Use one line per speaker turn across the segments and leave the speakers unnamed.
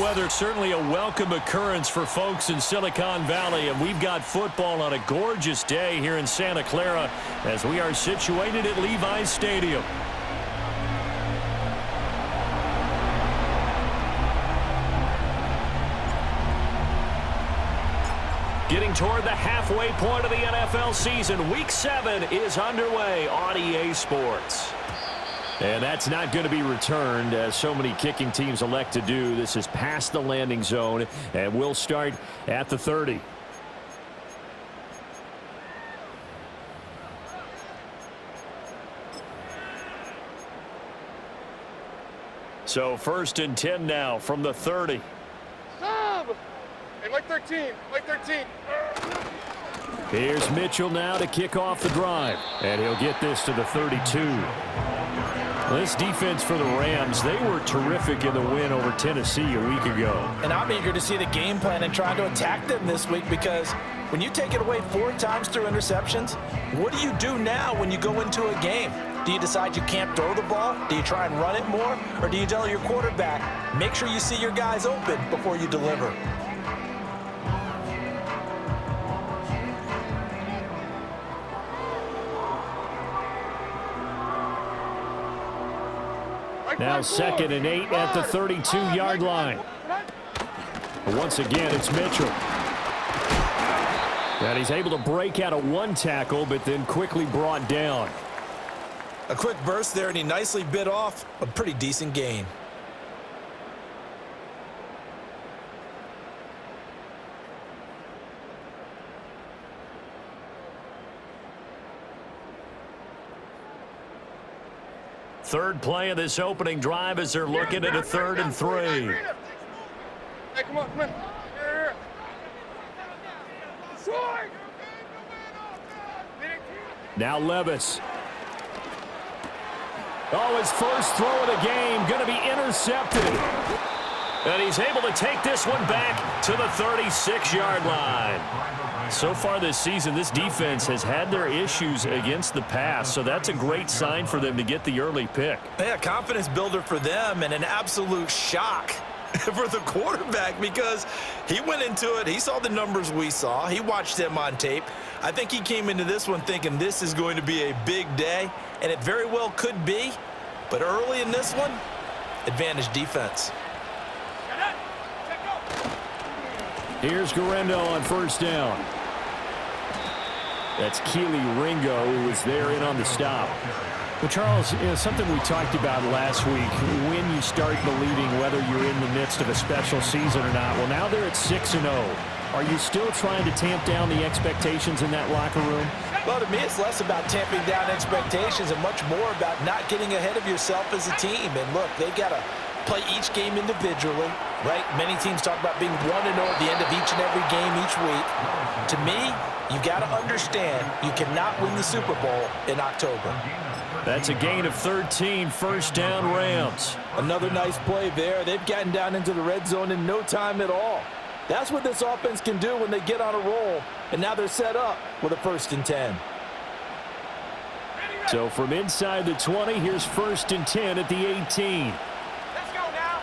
weather, certainly a welcome occurrence for folks in Silicon Valley, and we've got football on a gorgeous day here in Santa Clara as we are situated at Levi's Stadium. Getting toward the halfway point of the NFL season, Week 7 is underway on EA Sports. And that's not going to be returned, as so many kicking teams elect to do. This is past the landing zone, and we'll start at the 30. So 1st and 10 now from the 30.
Stop! Hey, Mike 13, Mike 13.
Here's Mitchell now to kick off the drive, and he'll get this to the 32. This defense for the Rams, they were terrific in the win over Tennessee a week ago.
And I'm eager to see the game plan and trying to attack them this week, because when you take it away 4 times through interceptions, what do you do now when you go into a game? Do you decide you can't throw the ball? Do you try and run it more? Or do you tell your quarterback, make sure you see your guys open before you deliver?
Now 2nd and 8 at the 32-yard line. Once again, it's Mitchell. And he's able to break out of 1 tackle, but then quickly brought down.
A quick burst there, and he nicely bit off a pretty decent gain.
Third play of this opening drive as they're looking at a 3rd and 3.
Hey, come on, come on. Here.
Now Levis. Oh, his first throw of the game going to be intercepted. And he's able to take this one back to the 36-yard line. So far this season, this defense has had their issues against the pass, so that's a great sign for them to get the early pick.
Yeah, confidence builder for them, and an absolute shock for the quarterback, because he went into it, he saw the numbers we saw, he watched them on tape. I think he came into this one thinking this is going to be a big day, and it very well could be, but early in this one, advantage defense.
Here's Garendo on 1st down. That's Keely Ringo, who was there in on the stop. Well, Charles, something we talked about last week, when you start believing whether you're in the midst of a special season or not. Well, now they're at 6-0. Are you still trying to tamp down the expectations in that locker room?
Well, to me, it's less about tamping down expectations and much more about not getting ahead of yourself as a team. And look, they've got to play each game individually, right? Many teams talk about being 1-0 at the end of each and every game each week. To me, you got to understand you cannot win the Super Bowl in October.
That's a gain of 13, 1st down Rams.
Another nice play there. They've gotten down into the red zone in no time at all. That's what this offense can do when they get on a roll, and now they're set up with a 1st and 10.
So from inside the 20, here's 1st and 10 at the 18.
Let's go now.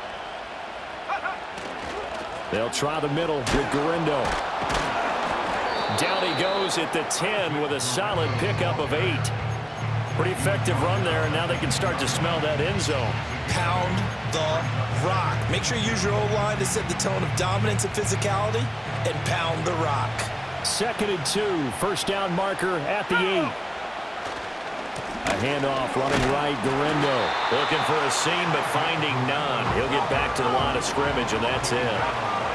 They'll try the middle with Garendo. Down he goes at the 10 with a solid pickup of 8. Pretty effective run there, and now they can start to smell that end zone.
Pound the rock. Make sure you use your O-line to set the tone of dominance and physicality, and pound the rock.
2nd and 2, 1st down marker at the 8. A handoff running right, Garendo. Looking for a seam, but finding none. He'll get back to the line of scrimmage, and that's it.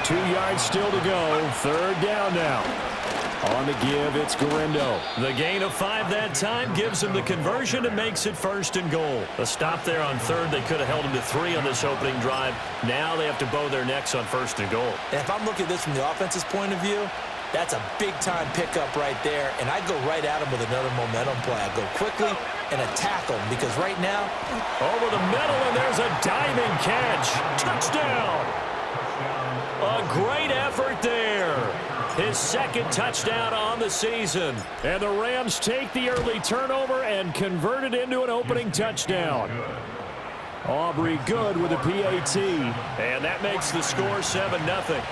2 yards still to go. 3rd down now. On the give, it's Garendo. The gain of 5 that time gives him the conversion and makes it 1st and goal. A stop there on 3rd. They could have held him to 3 on this opening drive. Now they have to bow their necks on 1st and goal.
And if I'm looking at this from the offense's point of view, that's a big-time pickup right there, and I go right at him with another momentum play. I go quickly and attack him, because right now,
over the middle, and there's a diving catch. Touchdown! A great effort there. His 2nd touchdown on the season. And the Rams take the early turnover and convert it into an opening touchdown. Aubrey good with a PAT. And that makes the score 7-0.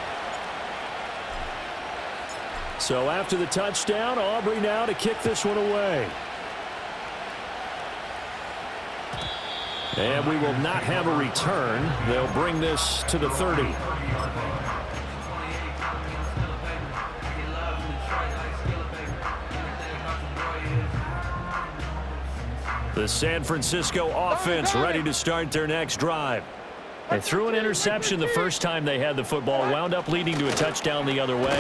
So after the touchdown, Aubrey now to kick this one away. And we will not have a return. They'll bring this to the 30. The San Francisco offense ready to start their next drive. They threw an interception the first time they had the football, wound up leading to a touchdown the other way.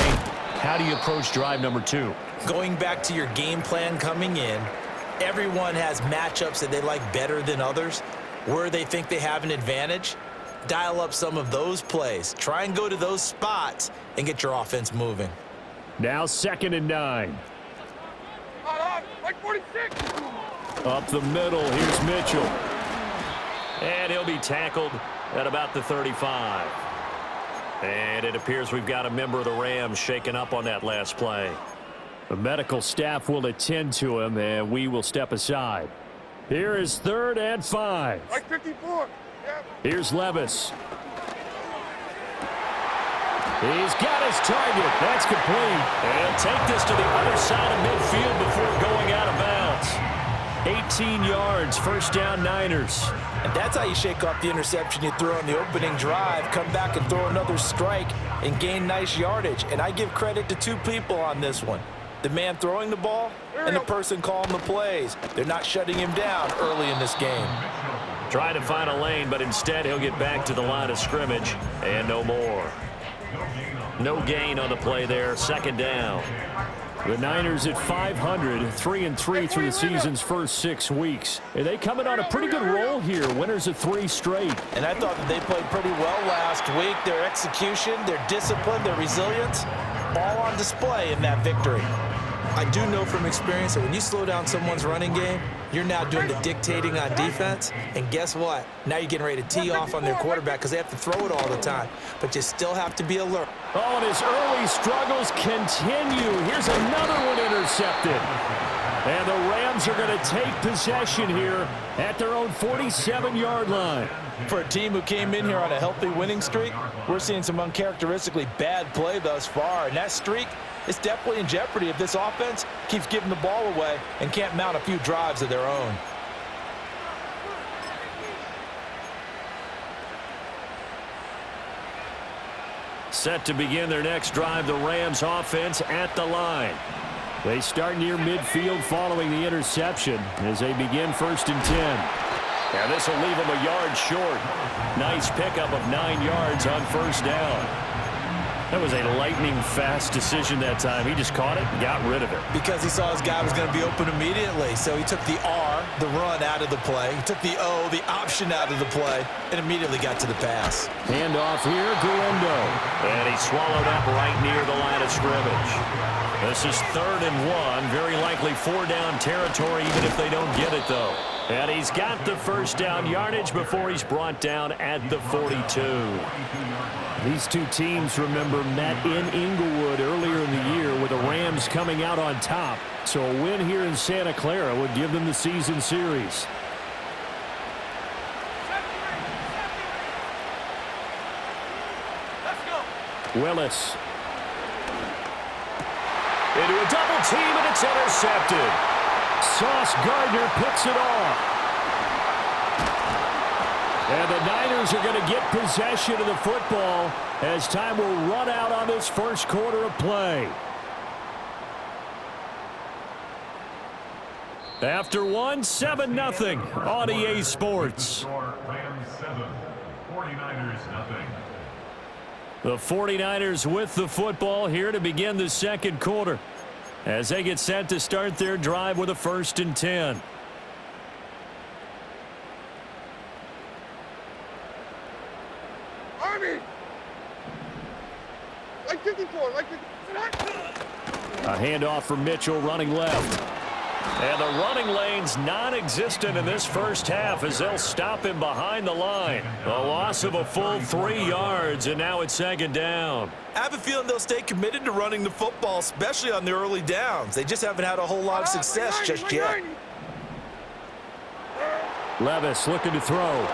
How do you approach drive number 2?
Going back to your game plan coming in, everyone has matchups that they like better than others. Where they think they have an advantage, dial up some of those plays. Try and go to those spots and get your offense moving.
Now 2nd and 9.
Like 46.
Up the middle, here's Mitchell. And he'll be tackled at about the 35. And it appears we've got a member of the Rams shaken up on that last play. The medical staff will attend to him, and we will step aside. Here is 3rd and 5.
Like 54. Yeah.
Here's Levis. He's got his target. That's complete. And take this to the other side of midfield before going out of bounds. 18 yards, 1st down Niners.
And that's how you shake off the interception you threw on the opening drive. Come back and throw another strike and gain nice yardage. And I give credit to 2 people on this one. The man throwing the ball and the person calling the plays. They're not shutting him down early in this game.
Trying to find a lane, but instead he'll get back to the line of scrimmage and no more. No gain on the play there, 2nd down. The Niners at 500, 3-3 through the season's first 6 weeks. And they coming on a pretty good roll here, winners of 3 straight.
And I thought that they played pretty well last week. Their execution, their discipline, their resilience, all on display in that victory. I do know from experience that when you slow down someone's running game, you're now doing the dictating on defense. And guess what? Now you're getting ready to tee off on their quarterback because they have to throw it all the time. But you still have to be alert.
Oh, and his early struggles continue. Here's another one intercepted. And the Rams are going to take possession here at their own 47-yard line.
For a team who came in here on a healthy winning streak, we're seeing some uncharacteristically bad play thus far. And that streak is definitely in jeopardy if this offense keeps giving the ball away and can't mount a few drives of their own.
Set to begin their next drive, the Rams offense at the line. They start near midfield following the interception as they begin 1st and 10. And this will leave them a yard short. Nice pickup of 9 yards on 1st down. That was a lightning-fast decision that time. He just caught it and got rid of it.
Because he saw his guy was going to be open immediately. So he took the R, the run, out of the play. He took the O, the option, out of the play, and immediately got to the pass.
Handoff here, Guendo. And he swallowed up right near the line of scrimmage. This is 3rd and 1. Very likely 4-down territory, even if they don't get it, though. And he's got the 1st down yardage before he's brought down at the 42. These 2 teams, remember, met in Inglewood earlier in the year with the Rams coming out on top. So a win here in Santa Clara would give them the season series. Willis. Into a double team, and it's intercepted. Sauce Gardner picks it off. And the Niners are going to get possession of the football as time will run out on this 1st quarter of play. After 1, 7-0 on EA Sports. The 49ers with the football here to begin the 2nd quarter as they get set to start their drive with a 1st and 10.
Army! Like 54, like 54.
A handoff for Mitchell running left. And the running lane's non-existent in this 1st half as they'll stop him behind the line. A loss of a full 3 yards, and now it's 2nd down.
I have a feeling they'll stay committed to running the football, especially on the early downs. They just haven't had a whole lot of success just yet.
Levis looking to throw.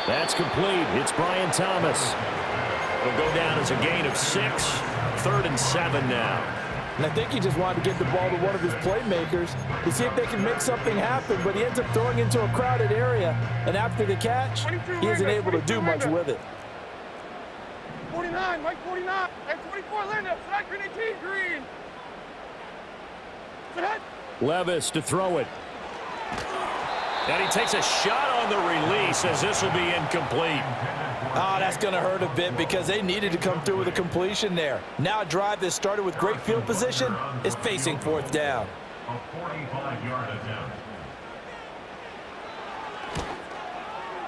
That's complete. It's Brian Thomas. It'll go down as a gain of 6. 3rd and 7 now.
And I think he just wanted to get the ball to one of his playmakers to see if they can make something happen, but he ends up throwing into a crowded area, and after the catch, he isn't able to do much with it.
49, Mike 49, and 24, Linda, flat green 18, green.
Levis to throw it. And he takes a shot on the release as this will be incomplete.
Oh, that's going to hurt a bit because they needed to come through with a completion there. Now a drive that started with great field position is facing 4th down.
A 45-yard attempt.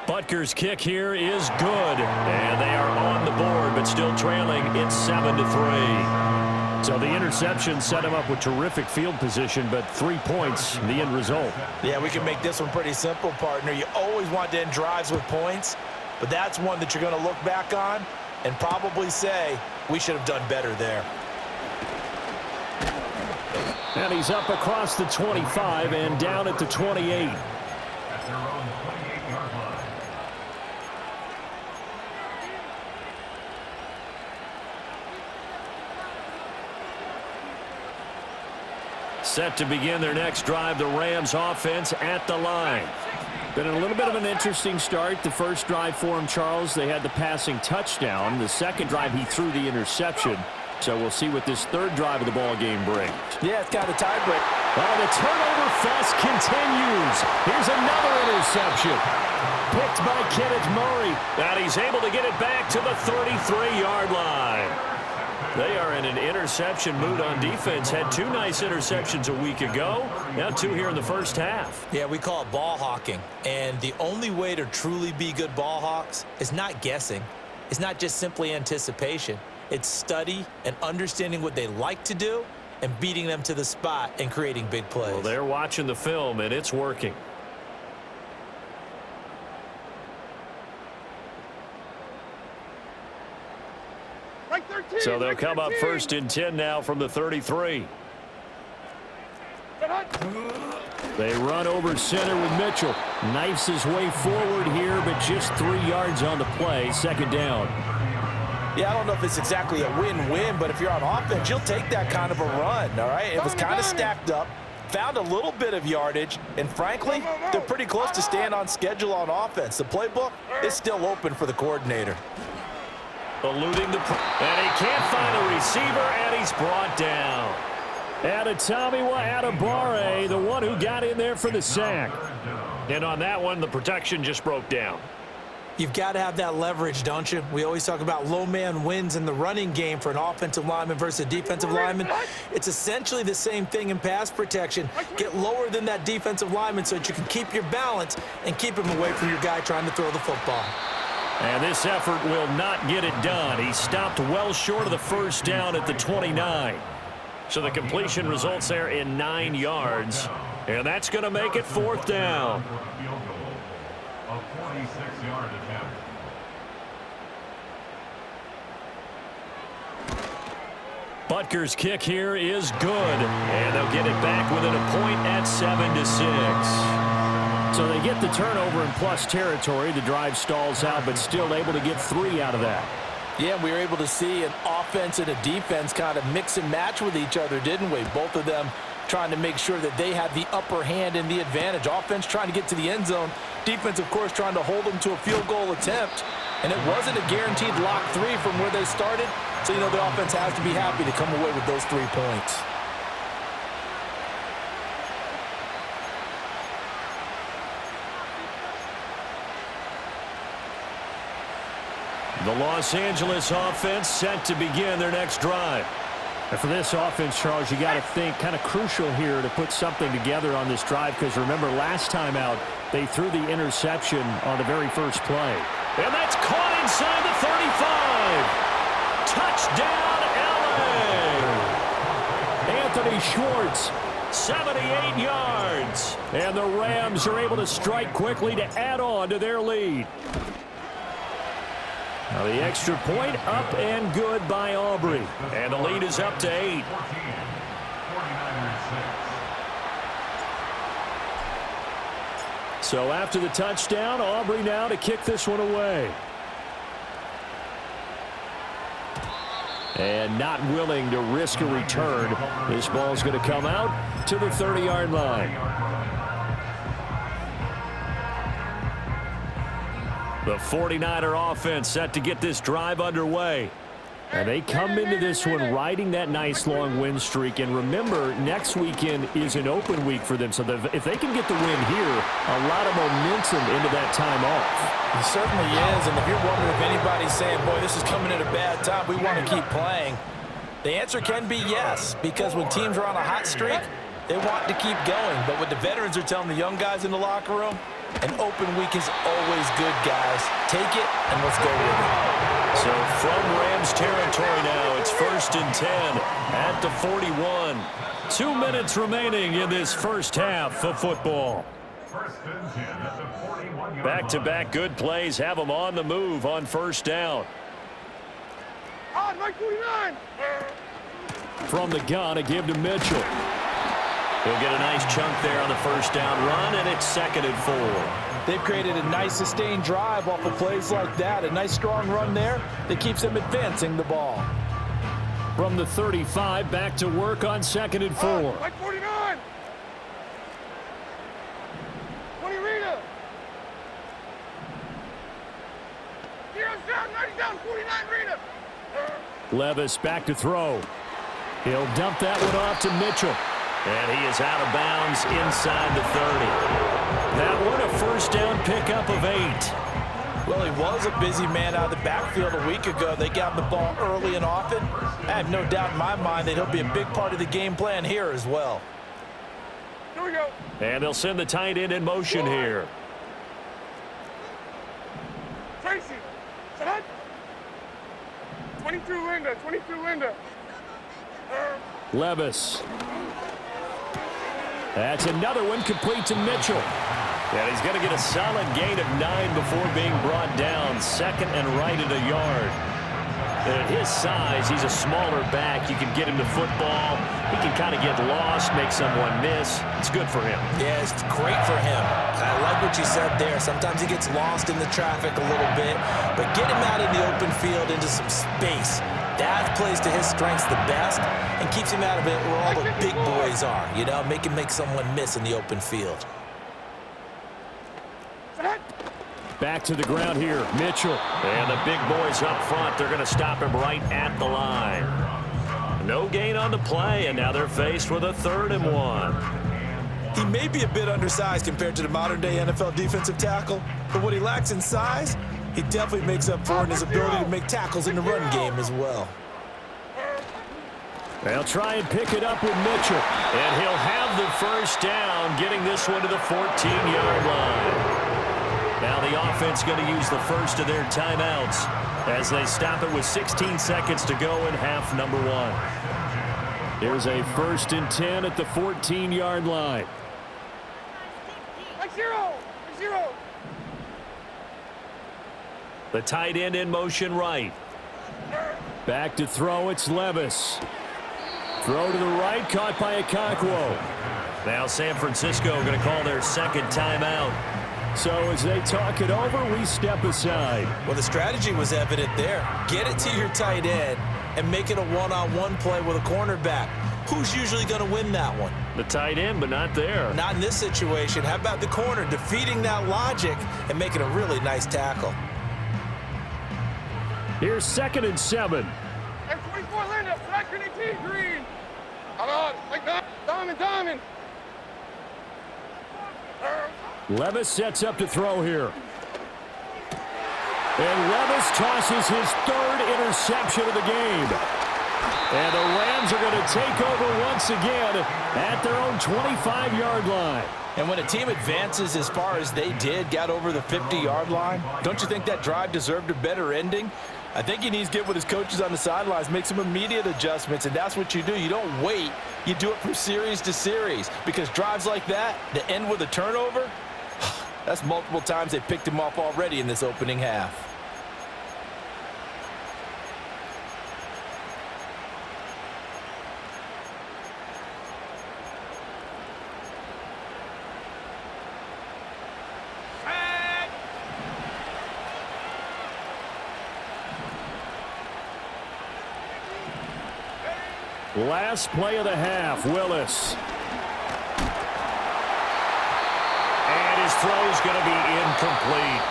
Butker's kick here is good. And they are on the board, but still trailing. It's 7-3. So the interception set him up with terrific field position, but 3 points, the end result.
Yeah, we can make this one pretty simple, partner. You always want to end drives with points, but that's one that you're going to look back on and probably say, we should have done better there.
And he's up across the 25 and down at the 28.
At their own 28-yard line.
Set to begin their next drive, the Rams offense at the line. Been a little bit of an interesting start. The first drive for him, Charles, they had the passing touchdown. The second drive, he threw the interception. So we'll see what this third drive of the ball game brings.
Yeah, it's kind of tiebreak.
Well, the turnover fest continues. Here's another interception. Picked by Kenneth Murray. And he's able to get it back to the 33-yard line. They are in an interception mood on defense. Had 2 nice interceptions a week ago. Now 2 here in the first half.
Yeah, we call it ball hawking. And the only way to truly be good ball hawks is not guessing. It's not just simply anticipation. It's study and understanding what they like to do and beating them to the spot and creating big plays.
Well, they're watching the film, and it's working. So they'll come up 1st and 10 now from the 33. They run over center with Mitchell. Knifes his way forward here, but just 3 yards on the play. 2nd down.
Yeah, I don't know if it's exactly a win-win, but if you're on offense, you'll take that kind of a run, all right? It was kind of stacked up, found a little bit of yardage, and frankly, they're pretty close to staying on schedule on offense. The playbook is still open for the coordinator.
Eluding the... And he can't find a receiver, and he's brought down. Adetomiwa Adebawore, the one who got in there for the sack. And on that one, the protection just broke down.
You've got to have that leverage, don't you? We always talk about low man wins in the running game for an offensive lineman versus a defensive lineman. It's essentially the same thing in pass protection. Get lower than that defensive lineman so that you can keep your balance and keep him away from your guy trying to throw the football.
And this effort will not get it done. He stopped well short of the 1st down at the 29. So the completion results there in 9 yards. And that's going to make it 4th down.
A 46-yard attempt.
Butker's kick here is good. And they'll get it back within a point at 7-6. So they get the turnover in plus territory. The drive stalls out, but still able to get 3 out of that.
Yeah, we were able to see an offense and a defense kind of mix and match with each other, didn't we? Both of them trying to make sure that they have the upper hand and the advantage. Offense trying to get to the end zone. Defense, of course, trying to hold them to a field goal attempt. And it wasn't a guaranteed lock 3 from where they started. So, you know, the offense has to be happy to come away with those 3 points.
The Los Angeles offense set to begin their next drive. And for this offense, Charles, you got to think kind of crucial here to put something together on this drive, because remember last time out they threw the interception on the very first play. And that's caught inside the 35. Touchdown, LA! Anthony Schwartz, 78 yards. And the Rams are able to strike quickly to add on to their lead. Now the extra point up and good by Aubrey. And the lead is up to 8. So after the touchdown, Aubrey now to kick this one away. And not willing to risk a return. This ball's going to come out to the 30-yard line. The 49er offense set to get this drive underway. And they come into this one riding that nice long win streak. And remember, next weekend is an open week for them. So if they can get the win here, a lot of momentum into that time off.
It certainly is. And if you're wondering if anybody's saying, boy, this is coming at a bad time, we want to keep playing, the answer can be yes. Because when teams are on a hot streak, they want to keep going. But what the veterans are telling the young guys in the locker room, an open week is always good, guys. Take it and let's go with it.
So from Rams territory now, it's 1st and 10 at the 41. 2 minutes remaining in this first half of football.
1st and 10 at the 41-yard line.
Back-to-back good plays have them on the move on first down.
On my 49.
From the gun, a give to Mitchell. He'll get a nice chunk there on the first down run, and it's 2nd and 4.
They've created a nice sustained drive off of plays like that. A nice strong run there that keeps them advancing the ball.
From the 35, back to work on 2nd and 4.
Like 49. 20 Rita. Heroes down, 90 down, 49 Rita.
Levis back to throw. He'll dump that one off to Mitchell. And he is out of bounds inside the 30. That one a first down pickup of 8.
Well, he was a busy man out of the backfield a week ago. They got him the ball early and often. I have no doubt in my mind that he'll be a big part of the game plan here as well.
Here we go.
And they'll send the tight end in motion here.
Tracy. Set. 22 Linda. 22 Linda.
Levis. That's another one complete to Mitchell. And he's going to get a solid gain of 9 before being brought down. 2nd and right at a yard. And at his size, he's a smaller back. You can get him the football. He can kind of get lost, make someone miss. It's good for him.
Yeah, it's great for him. I like what you said there. Sometimes he gets lost in the traffic a little bit. But get him out in the open field into some space. That plays to his strengths the best and keeps him out of it where all the big boys are. You know, make him make someone miss in the open field.
Back to the ground here, Mitchell. And the big boys up front, they're going to stop him right at the line. No gain on the play, and now they're faced with a 3rd and 1.
He may be a bit undersized compared to the modern-day NFL defensive tackle, but what he lacks in size, he definitely makes up for in his ability to make tackles in the run game as well.
They'll try and pick it up with Mitchell. And he'll have the first down, getting this one to the 14-yard line. Now the offense going to use the first of their timeouts as they stop it with 16 seconds to go in half number 1. Here's a 1st and 10 at the 14-yard line.
Like 0. Like 0.
The tight end in motion right. Back to throw, it's Levis. Throw to the right, caught by Okonkwo. Now San Francisco going to call their 2nd timeout. So as they talk it over, we step aside.
Well, the strategy was evident there. Get it to your tight end and make it a one-on-one play with a cornerback. Who's usually going to win that one?
The tight end, but not there.
Not in this situation. How about the corner defeating that logic and making a really nice tackle?
Here's 2nd and 7.
And 24 Linda. Black Green Green. On. Like that. Diamond.
Levis sets up to throw here. And Levis tosses his 3rd interception of the game. And the Rams are going to take over once again at their own 25-yard line.
And when a team advances as far as they did, got over the 50-yard line, don't you think that drive deserved a better ending? I think he needs to get with his coaches on the sidelines, make some immediate adjustments, and that's what you do. You don't wait. You do it from series to series, because drives like that that end with a turnover, that's multiple times they picked him off already in this opening half.
Last play of the half, Willis. And his throw's going to be incomplete.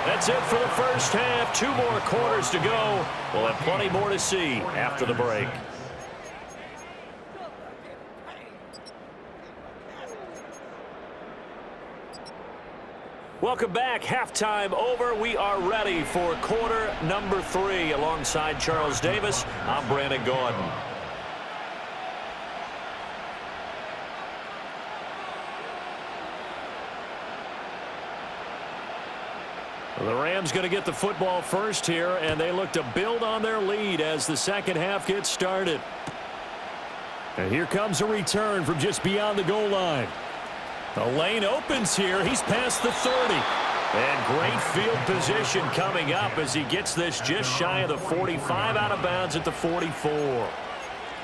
That's it for the first half. 2 more quarters to go. We'll have plenty more to see after the break. Welcome back. Halftime over. We are ready for quarter number 3. Alongside Charles Davis, I'm Brandon Gordon. The Rams going to get the football first here, and they look to build on their lead as the second half gets started. And here comes a return from just beyond the goal line. The lane opens here. He's past the 30. And great field position coming up as he gets this just shy of the 45, out of bounds at the 44.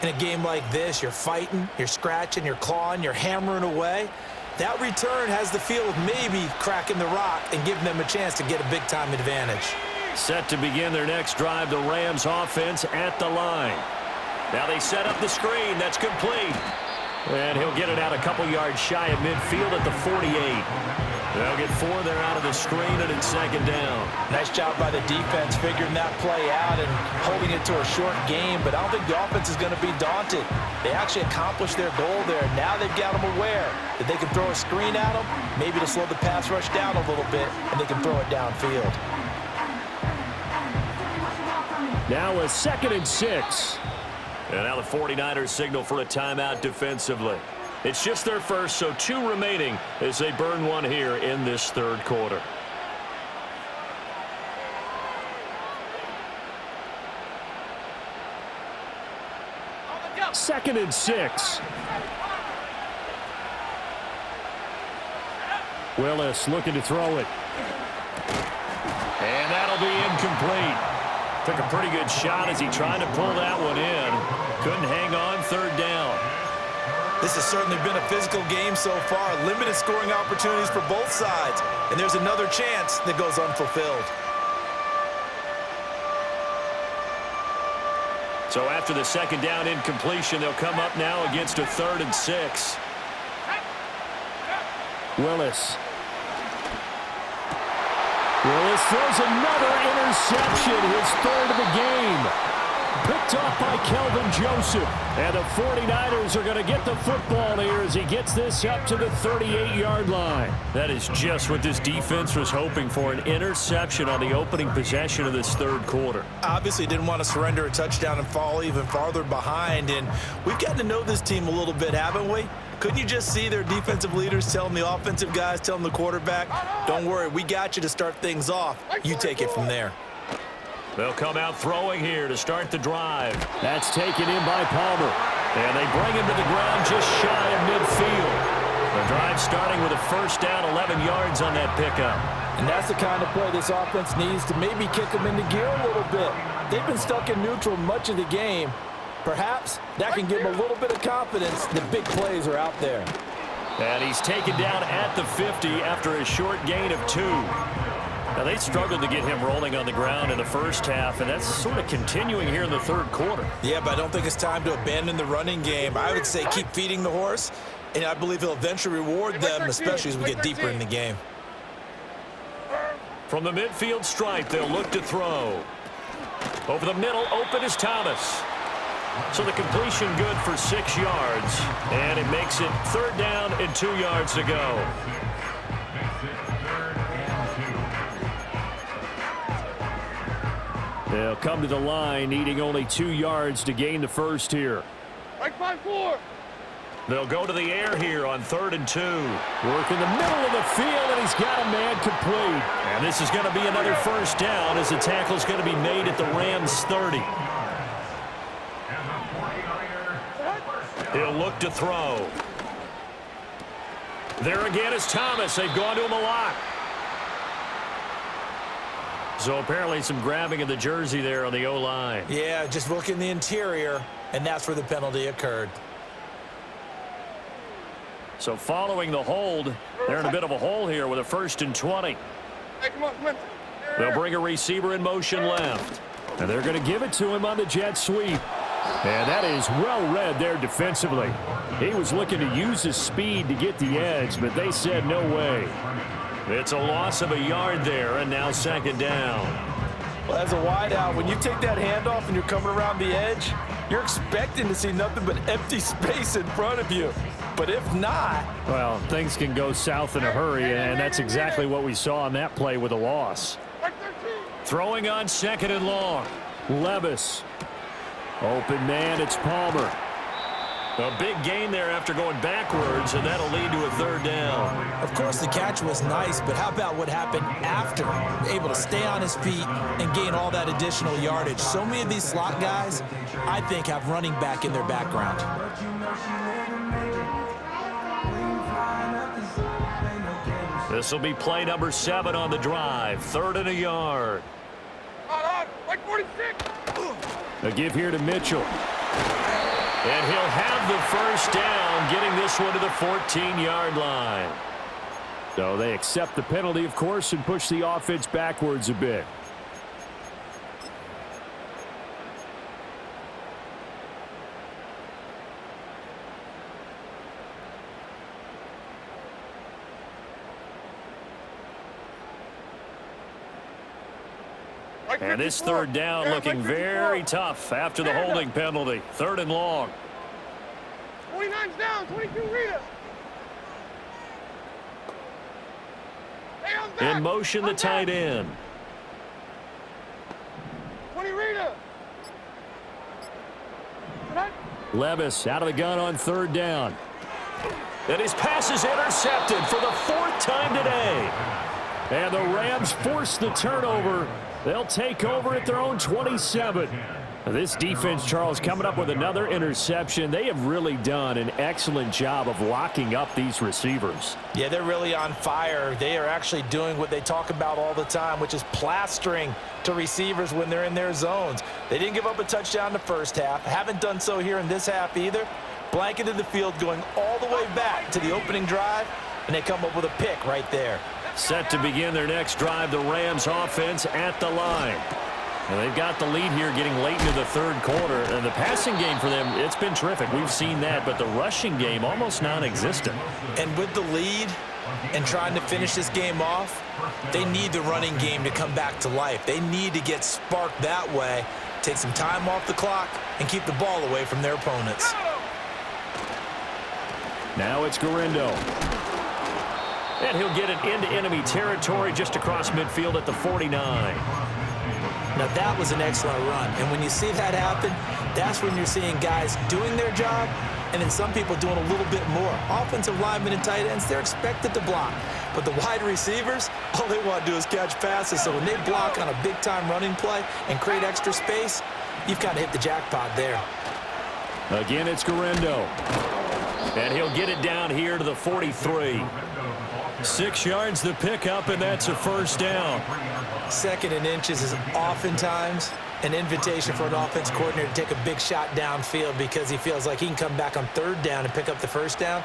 In a game like this, you're fighting, you're scratching, you're clawing, you're hammering away. That return has the feel of maybe cracking the rock and giving them a chance to get a big-time advantage.
Set to begin their next drive, the Rams offense at the line. Now they set up the screen. That's complete. And he'll get it out a couple yards shy of midfield at the 48. They'll get 4 there out of the screen, and it's second down.
Nice job by the defense figuring that play out and holding it to a short game, but I don't think the offense is going to be daunted. They actually accomplished their goal there. Now they've got them aware that they can throw a screen at them, maybe to slow the pass rush down a little bit, and they can throw it downfield.
Now a 2nd and 6. And now the 49ers signal for a timeout defensively. It's just their first, so 2 remaining as they burn 1 here in this third quarter. Second and 6. Willis looking to throw it. And that'll be incomplete. Took a pretty good shot as he tried to pull that one in. Couldn't hang on, third down.
This has certainly been a physical game so far. Limited scoring opportunities for both sides. And there's another chance that goes unfulfilled.
So after the second down incompletion, they'll come up now against a 3rd and 6. Willis. Willis throws another interception, his 3rd of the game. Picked off by Kelvin Joseph. And the 49ers are going to get the football here as he gets this up to the 38-yard line. That is just what this defense was hoping for, an interception on the opening possession of this third quarter.
Obviously didn't want to surrender a touchdown and fall even farther behind. And we've gotten to know this team a little bit, haven't we? Couldn't you just see their defensive leaders telling the offensive guys, telling the quarterback, don't worry, we got you to start things off. You take it from there.
They'll come out throwing here to start the drive. That's taken in by Palmer. And they bring him to the ground just shy of midfield. The drive starting with a first down, 11 yards on that pickup.
And that's the kind of play this offense needs to maybe kick them into gear a little bit. They've been stuck in neutral much of the game. Perhaps that can give them a little bit of confidence that big plays are out there.
And he's taken down at the 50 after a short gain of 2. Now, they struggled to get him rolling on the ground in the first half, and that's sort of continuing here in the third quarter.
Yeah, but I don't think it's time to abandon the running game. I would say keep feeding the horse, and I believe he'll eventually reward them, especially as we get deeper in the game.
From the midfield stripe, they'll look to throw. Over the middle, open is Thomas. So the completion good for 6 yards, and it makes it 3rd down and 2 yards to go. They'll come to the line, needing only 2 yards to gain the first here.
Right by 4.
They'll go to the air here on 3rd and 2. Work in the middle of the field, and he's got a man complete. And this is going to be another first down as the tackle's going to be made at the Rams' 30. He'll look to throw. There again is Thomas. They've gone to him a lot. So apparently some grabbing of the jersey there on the O-line.
Yeah, just look in the interior, and that's where the penalty occurred.
So following the hold, they're in a bit of a hole here with a 1st and 20.
Hey, come on, come on.
They'll bring a receiver in motion left. And they're going to give it to him on the jet sweep. And that is well read there defensively. He was looking to use his speed to get the edge, but they said no way. It's a loss of a yard there, and now second down.
Well, as a wideout, when you take that handoff and you're coming around the edge, you're expecting to see nothing but empty space in front of you. But if not...
Well, things can go south in a hurry, and that's exactly what we saw on that play with a loss. Throwing on second and long. Levis. Open man, it's Palmer. A big gain there after going backwards, and that'll lead to a third down.
Of course, the catch was nice, but how about what happened after? Able to stay on his feet and gain all that additional yardage. So many of these slot guys, I think, have running back in their background.
This will be play number 7 on the drive. 3rd and a yard.
Like 46.
A give here to Mitchell. And he'll have the first down, getting this one to the 14-yard line. So they accept the penalty, of course, and push the offense backwards a bit. And this third down looking very tough after the holding penalty. 3rd and long.
29's down, 22 Rita. Hey, I'm back.
In motion, the tight end.
20 Rita.
Levis out of the gun on 3rd down. And his pass is intercepted for the 4th time today. And the Rams force the turnover. They'll take over at their own 27. This defense, Charles, coming up with another interception. They have really done an excellent job of locking up these receivers.
Yeah, they're really on fire. They are actually doing what they talk about all the time, which is plastering to receivers when they're in their zones. They didn't give up a touchdown in the first half. Haven't done so here in this half either. Blanketed the field going all the way back to the opening drive, and they come up with a pick right there.
Set to begin their next drive, the Rams offense at the line. And they've got the lead here getting late into the 3rd quarter. And the passing game for them, it's been terrific. We've seen that, but the rushing game almost non-existent.
And with the lead and trying to finish this game off, they need the running game to come back to life. They need to get sparked that way, take some time off the clock, and keep the ball away from their opponents.
Now it's Garindo. And he'll get it into enemy territory just across midfield at the 49.
Now, that was an excellent run. And when you see that happen, that's when you're seeing guys doing their job and then some people doing a little bit more. Offensive linemen and tight ends, they're expected to block. But the wide receivers, all they want to do is catch passes. So when they block on a big-time running play and create extra space, you've kind of hit the jackpot there.
Again, it's Garindo. And he'll get it down here to the 43. 6 yards the pickup, and that's a first down.
2nd and inches is oftentimes an invitation for an offense coordinator to take a big shot downfield because he feels like he can come back on 3rd down and pick up the first down.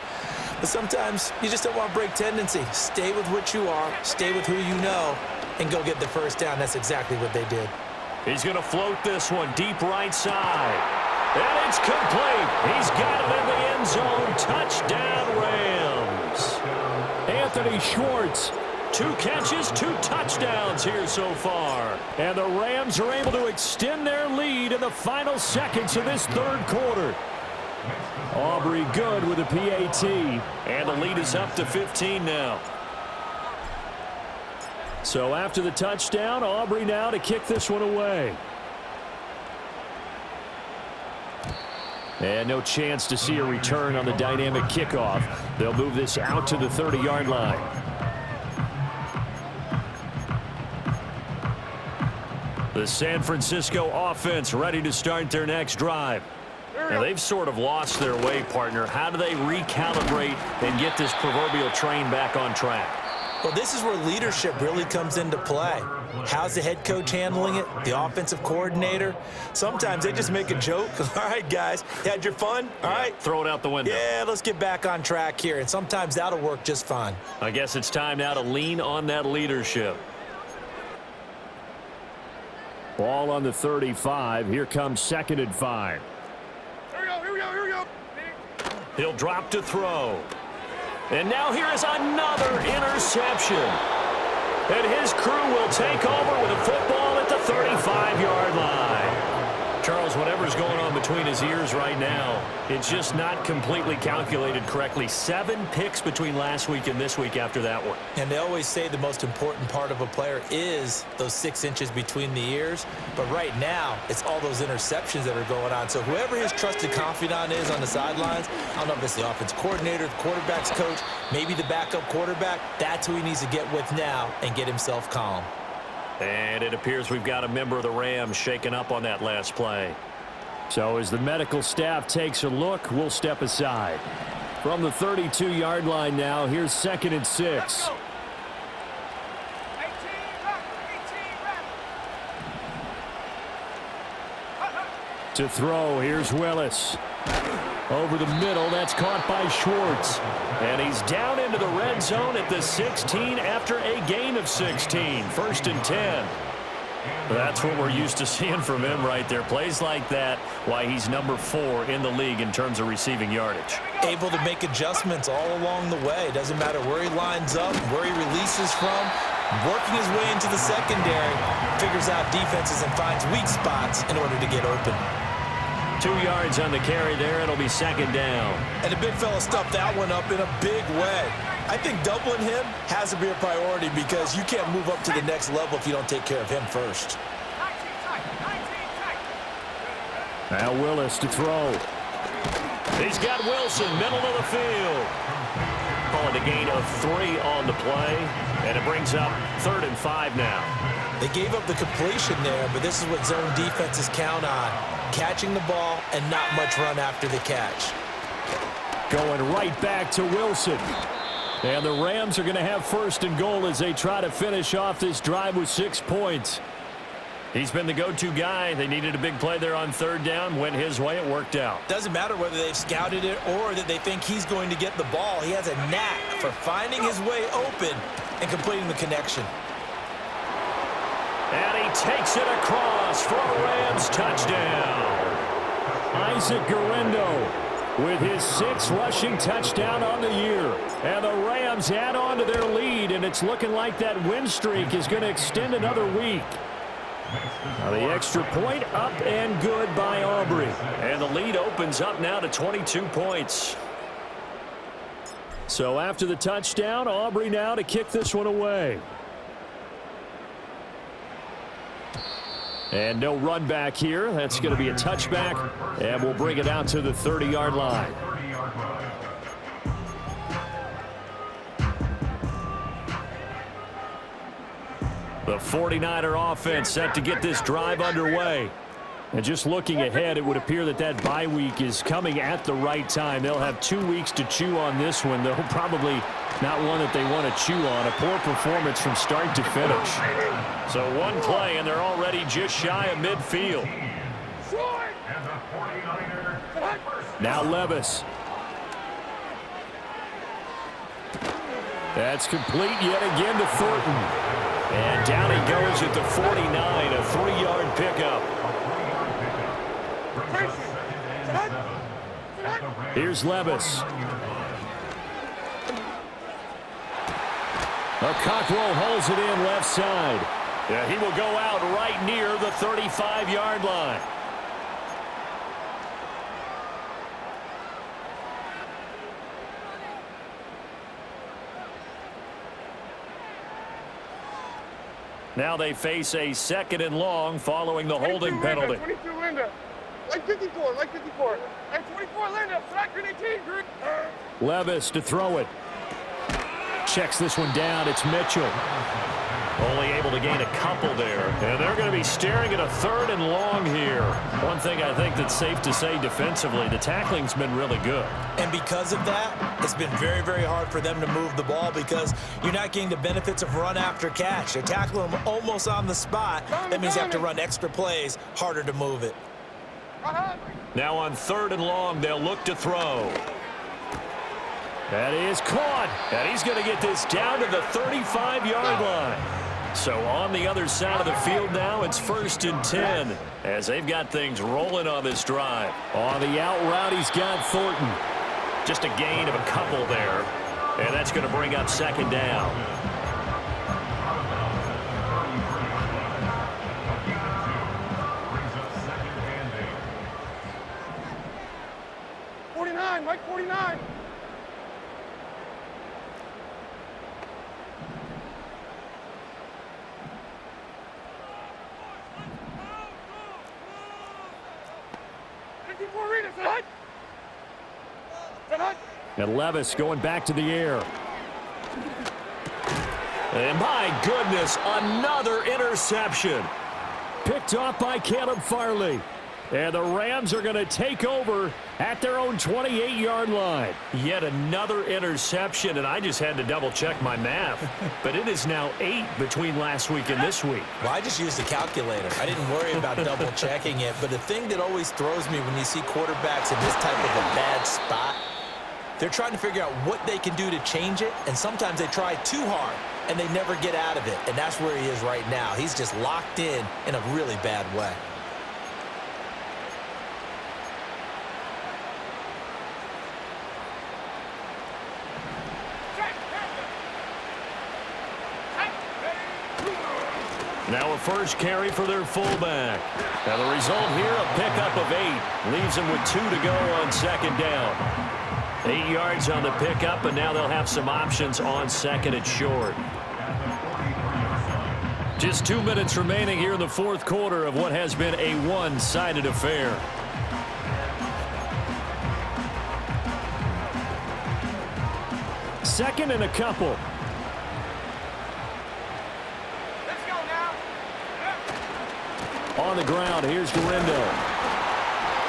But sometimes you just don't want to break tendency. Stay with what you are, stay with who you know, and go get the first down. That's exactly what they did.
He's going to float this one deep right side. And it's complete. He's got it in the end zone. Touchdown, Rams. Anthony Schwartz, 2 catches, 2 touchdowns here so far. And the Rams are able to extend their lead in the final seconds of this 3rd quarter. Aubrey good with a PAT. And the lead is up to 15 now. So after the touchdown, Aubrey now to kick this one away. And no chance to see a return on the dynamic kickoff. They'll move this out to the 30-yard line. The San Francisco offense ready to start their next drive. Now, they've sort of lost their way, partner. How do they recalibrate and get this proverbial train back on track?
Well, this is where leadership really comes into play. How's the head coach handling it? The offensive coordinator? Sometimes they just make a joke. All right, guys, you had your fun? All right.
Throw it out the window.
Yeah, let's get back on track here. And sometimes that'll work just fine.
I guess it's time now to lean on that leadership. Ball on the 35. Here comes 2nd and 5. He'll drop to throw. And now here is another interception. And his crew will take over with a football at the 35-yard line. Charles, whatever's going on between his ears right now, it's just not completely calculated correctly. 7 picks between last week and this week after that one.
And they always say the most important part of a player is those 6 inches between the ears. But right now, it's all those interceptions that are going on. So whoever his trusted confidant is on the sidelines, I don't know if it's the offense coordinator, the quarterback's coach, maybe the backup quarterback, that's who he needs to get with now and get himself calm.
And it appears we've got a member of the Rams shaken up on that last play. So as the medical staff takes a look, we'll step aside. From the 32-yard line now, here's 2nd and 6. To throw, here's Willis. Over the middle, that's caught by Schwartz. And he's down into the red zone at the 16 after a gain of 16. 1st and 10. That's what we're used to seeing from him right there. Plays like that, why he's number 4 in the league in terms of receiving yardage.
Able to make adjustments all along the way. Doesn't matter where he lines up, where he releases from. Working his way into the secondary, figures out defenses and finds weak spots in order to get open.
2 yards on the carry there. It'll be 2nd down.
And the big fella stuffed that one up in a big way. I think doubling him has to be a priority because you can't move up to the next level if you don't take care of him first.
Now Willis to throw. He's got Wilson, middle of the field. Calling a gain of 3 on the play. And it brings up 3rd and 5 now.
They gave up the completion there, but this is what zone defenses count on. Catching the ball and not much run after the catch.
Going right back to Wilson. And the Rams are going to have 1st and goal as they try to finish off this drive with 6 points. He's been the go-to guy. They needed a big play there on 3rd down. Went his way. It worked out.
Doesn't matter whether they've scouted it or that they think he's going to get the ball. He has a knack for finding his way open and completing the connection.
And he takes it across for a Rams touchdown. Isaac Guerrero with his 6th rushing touchdown on the year. And the Rams add on to their lead, and it's looking like that win streak is going to extend another week. Now the extra point up and good by Aubrey. And the lead opens up now to 22 points. So after the touchdown, Aubrey now to kick this one away. And no run back here. That's going to be a touchback. And we'll bring it out to the 30-yard line. The 49er offense set to get this drive underway. And just looking ahead, it would appear that that bye week is coming at the right time. They'll have 2 weeks to chew on this one, though probably not one that they want to chew on. A poor performance from start to finish. So 1 play, and they're already just shy of midfield. Now Levis. That's complete yet again to Thornton. And down he goes at the 49, a 3-yard pickup. Here's Levis. Cockrell holds it in left side. Yeah, he will go out right near the 35-yard line. Now they face a 2nd and long following the holding penalty.
22 Linda. Like 54, like 54. Like 24 Linda. Second 18 green.
Levis to throw it. Checks this one down. It's Mitchell. Only able to gain a couple there. And they're going to be staring at a 3rd and long here. One thing I think that's safe to say defensively, the tackling's been really good.
And because of that, it's been very, very hard for them to move the ball because you're not getting the benefits of run after catch. They're tackling them almost on the spot. That means you have to run extra plays, harder to move it.
Now on 3rd and long, they'll look to throw. That is caught. And he's going to get this down to the 35-yard line. So on the other side of the field now, it's 1st and 10 as they've got things rolling on this drive. On the out route, he's got Thornton. Just a gain of a couple there. And that's going to bring up second down.
Mike 49.
And Levis going back to the air. And my goodness, another interception. Picked off by Caleb Farley. And the Rams are going to take over at their own 28-yard line. Yet another interception, and I just had to double-check my math. But it is now 8 between last week and this week.
Well, I just used a calculator. I didn't worry about double-checking it. But the thing that always throws me when you see quarterbacks in this type of a bad spot, they're trying to figure out what they can do to change it, and sometimes they try too hard, and they never get out of it. And that's where he is right now. He's just locked in a really bad way.
Now a first carry for their fullback. Now the result here, a pickup of 8. Leaves them with 2 to go on second down. 8 yards on the pickup, and now they'll have some options on second and short. Just 2 minutes remaining here in the fourth quarter of what has been a one-sided affair. Second and a couple. On the ground, here's Garindo.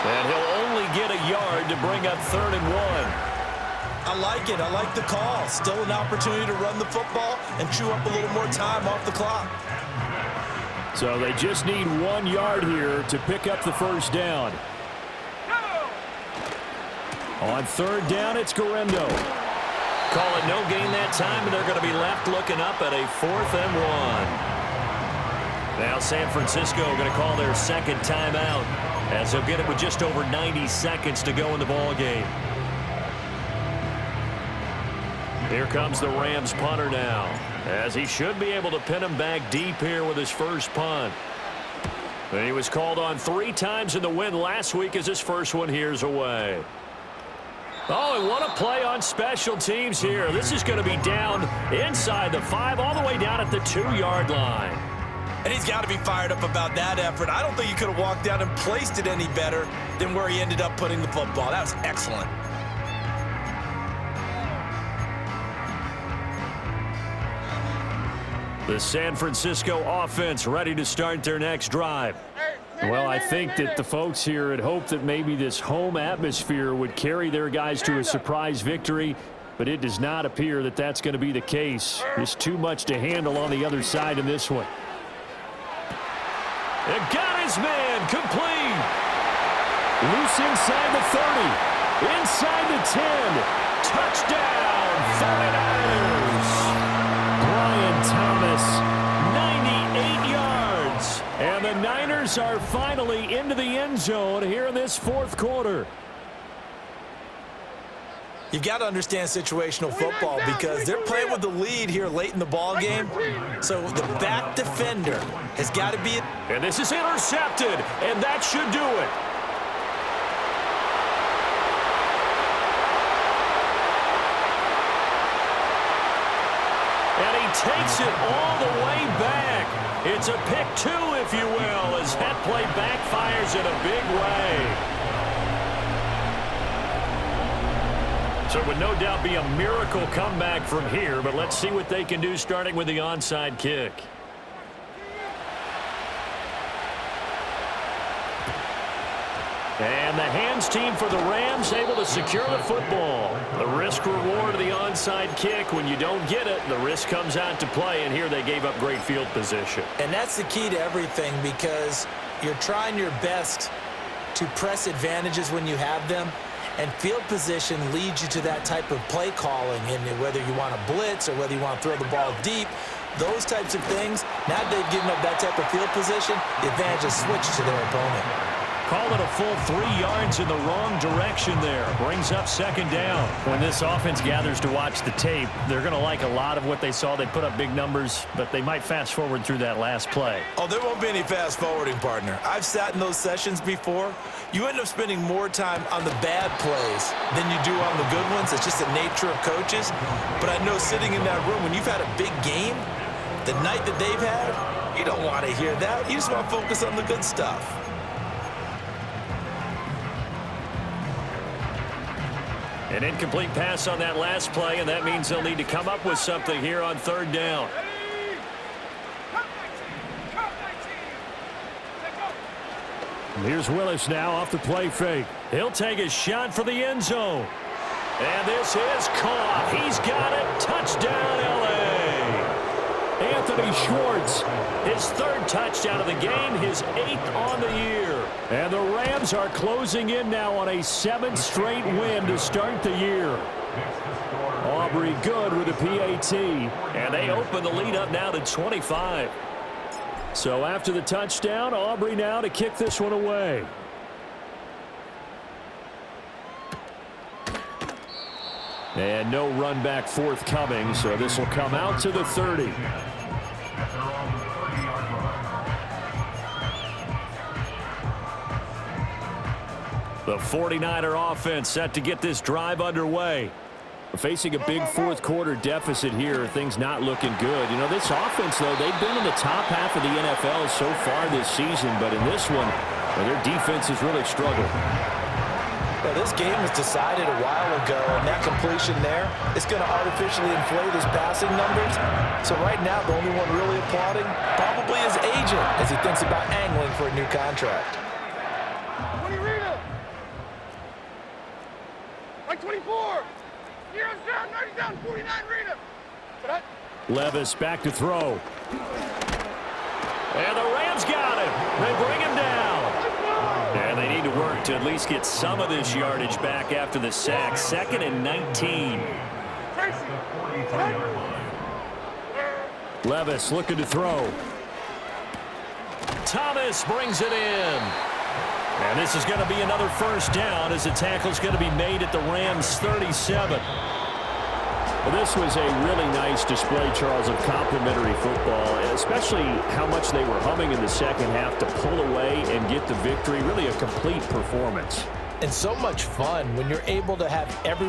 And he'll only get a yard to bring up 3rd and 1.
I like it. I like the call. Still an opportunity to run the football and chew up a little more time off the clock.
So they just need 1 yard here to pick up the first down. On 3rd down, it's Garindo. Call it no gain that time, and they're going to be left looking up at a 4th and 1. Now San Francisco going to call their second timeout as they'll get it with just over 90 seconds to go in the ball game. Here comes the Rams punter now, as he should be able to pin him back deep here with his first punt. And he was called on 3 times in the win last week as his first one here's away. Oh, and what a play on special teams here. This is going to be down inside the 5 all the way down at the 2-yard line.
And he's got to be fired up about that effort. I don't think he could have walked down and placed it any better than where he ended up putting the football. That was excellent.
The San Francisco offense ready to start their next drive. Well, I think that the folks here had hoped that maybe this home atmosphere would carry their guys to a surprise victory, but it does not appear that that's going to be the case. There's too much to handle on the other side in this one. And got his man complete. Loose inside the 30. Inside the 10. Touchdown, 49ers. Brian Thomas, 98 yards. And the Niners are finally into the end zone here in this fourth quarter.
You've got to understand situational football because they're playing with the lead here late in the ball game. So the back defender has got to be.
And this is intercepted, and that should do it. And he takes it all the way back. It's a pick 2, if you will, as that play backfires in a big way. So it would no doubt be a miracle comeback from here, but let's see what they can do starting with the onside kick. And the hands team for the Rams able to secure the football. The risk reward of the onside kick, when you don't get it, the risk comes out to play, and here they gave up great field position.
And that's the key to everything because you're trying your best to press advantages when you have them. And field position leads you to that type of play calling, and whether you want to blitz or whether you want to throw the ball deep, those types of things, now that they've given up that type of field position, the advantage is switched to their opponent.
Call it a full 3 yards in the wrong direction there. Brings up second down. When this offense gathers to watch the tape, they're going to like a lot of what they saw. They put up big numbers, but they might fast forward through that last play.
Oh, there won't be any fast forwarding, partner. I've sat in those sessions before. You end up spending more time on the bad plays than you do on the good ones. It's just the nature of coaches. But I know sitting in that room, when you've had a big game, the night that they've had, you don't want to hear that. You just want to focus on the good stuff.
An incomplete pass on that last play, and that means they'll need to come up with something here on third down. Here's Willis now off the play fake. He'll take a shot for the end zone. And this is caught. He's got it. Touchdown, L.A. Anthony Schwartz, his 3rd touchdown of the game, his 8th on the year. And the Rams are closing in now on a 7th straight win to start the year. Aubrey good with a PAT, and they open the lead up now to 25. So after the touchdown, Aubrey now to kick this one away. And no run back forthcoming, so this will come out to the 30. The 49er offense set to get this drive underway. Facing a big fourth-quarter deficit here, things not looking good. You know, this offense, though, they've been in the top half of the NFL so far this season, but in this one, well, their defense has really struggled.
Well, this game was decided a while ago, and that completion there is going to artificially inflate his passing numbers. So right now, the only one really applauding probably his agent as he thinks about angling for a new contract.
20 Rita. Like 24. Heroes down, 90 down, 49 Rita.
Levis back to throw. And the Rams got him. They bring him down. And they need to work to at least get some of this yardage back after the sack. 2nd and 19. Levis looking to throw. Thomas brings it in. And this is going to be another first down as the tackle's going to be made at the Rams' 37. Well, this was a really nice display, Charles, of complimentary football, especially how much they were humming in the second half to pull away and get the victory. Really a complete performance.
And so much fun when you're able to have every